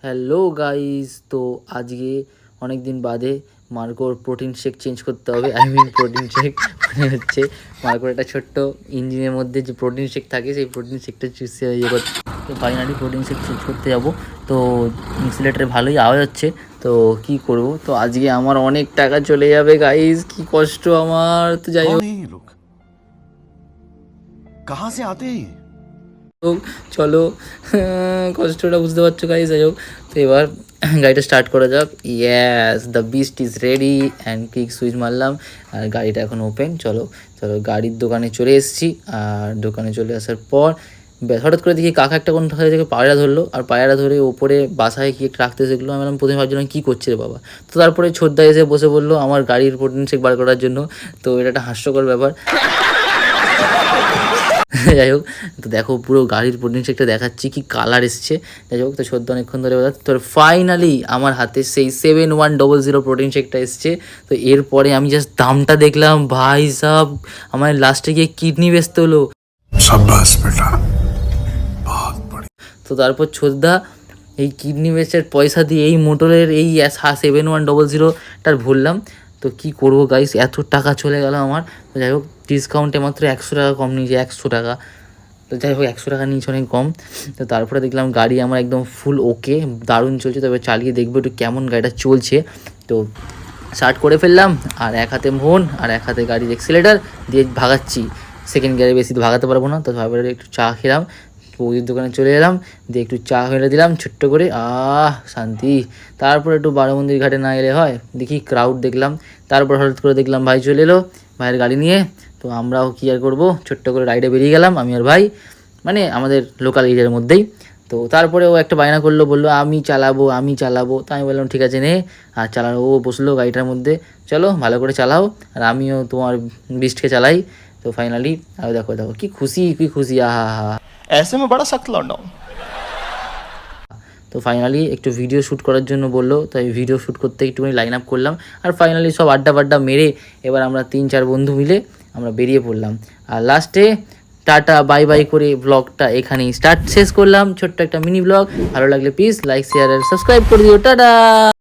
Hello guys, তো আজকে অনেক দিন বাদে মার্কোর প্রোটিন শেক চেঞ্জ করতে হবে। প্রোটিন শেক মানে হচ্ছে মার্কোর একটা ছোট্ট ইঞ্জিনের মধ্যে যে প্রোটিন শেক থাকে, সেই প্রোটিন শেকটা ইয়ে করতে। তো ফাইনালি প্রোটিন শেক চেঞ্জ করতে যাব। তো ইনসুলেটারে ভালোই আওয়াজ হচ্ছে, তো কি করব। তো আজকে আমার অনেক টাকা চলে যাবে গাইস, কি কষ্ট আমার। তো যাই হোক, कहां से आते हैं চলো, কষ্টটা বুঝতে পারছো গাইস। যাই হোক, তো এবার গাড়িটা স্টার্ট করা যাক। Yes, the beast is ready and click switch মারলাম আর গাড়িটা এখন ওপেন। চলো চলো, গাড়ির দোকানে চলে এসেছি। আর দোকানে চলে আসার পর হঠাৎ করে দেখি কাকা একটা কোন থেকে পায়রা ধরলো, আর পায়রা ধরে ওপরে বাসায় কি একটা রাখতে শিখলো। আমি বললাম, প্রথমে ভাবছিলাম কী করছে রে বাবা। তো তারপরে ছোদ্দা এসে বসে বললো আমার গাড়ির প্রোটিন শেক বার করার জন্য। তো এটা একটা হাস্যকর ব্যাপার। যাই হোক, তো দেখো পুরো গাড়ির প্রোটিন শেকটা দেখাচ্ছি, কি কালার এসছে। যাই হোক, তো সদ্য অনেকক্ষণ ধরে তোর ফাইনালি আমার হাতে সেই 7100 প্রোটিন শেকটা এসছে। তো এরপরে আমি জাস্ট দামটা দেখলাম, ভাই সাব, আমার লাস্টে গিয়ে কিডনি বেচতে হলো। তো তারপর ছোদ্দা এই কিডনি বেচের পয়সা দিয়ে এই মোটরের এই 7100টার ভরলাম। তো কি করব গাইস, এত টাকা চলে গেল আমার। তো যাই হোক, ডিসকাউন্টে মাত্র 100 টাকা কম নিয়েছে, 100 টাকা। তো যাই হোক, 100 টাকা নিয়েছে, অনেক কম। তো তারপরে দেখলাম গাড়ি আমার একদম ফুল ওকে, দারুণ চলছে। তবে চালিয়ে দেখবো একটু কেমন গাড়িটা চলছে। তো স্টার্ট করে ফেললাম, আর এক হাতে ফোন আর এক হাতে গাড়ির এক্সিলেটার দিয়ে ভাগাচ্ছি। সেকেন্ড গিয়ারে বেশি ভাগাতে পারবো না, তো ভাবে একটু চা খেলাম। বৌদির দোকানে চলে এলাম, দিয়ে একটু চা ফেলে দিলাম ছোট্ট করে, শান্তি। তারপর একটু বারো মন্দির ঘাটে না এলে হয়, দেখি ক্রাউড দেখলাম। তারপর হঠাৎ করে দেখলাম ভাই চলে এলো ভাইয়ের গাড়ি নিয়ে। তো আমরাও কী আর করবো, ছোট্ট করে রাইডে বেরিয়ে গেলাম আমি আর ভাই, মানে আমাদের লোকাল এরিয়ার মধ্যেই। তো তারপরে ও একটা বায়না করলো, বললো আমি চালাবো আমি চালাবো। তো আমি বললাম ঠিক আছে নে, আর চালানো। ও বসলো গাড়িটার মধ্যে, চলো ভালো করে চালাও, আর আমিও তোমার বিস্টকে চালাই। তো ফাইনালি আর দেখো দেখো কি খুশি, কি খুশি, আহা হা। ऐसे में बड़ा सख्त लौंडा हूं তো ফাইনালি একটু ভিডিও শ্যুট করার জন্য বললো, তাই ভিডিও শ্যুট করতে একটুখানি লাইন আপ করলাম। আর ফাইনালি সব আড্ডা ফাড্ডা মেরে এবার আমরা 3-4 বন্ধু মিলে আমরা বেরিয়ে পড়লাম। আর লাস্টে টাটা বাই বাই করে ব্লগটা এখানেই শেষ করলাম। ছোট্ট একটা মিনি ব্লগ। ভালো লাগলে প্লিজ লাইক শেয়ার আর সাবস্ক্রাইব করে দিও। টাটা।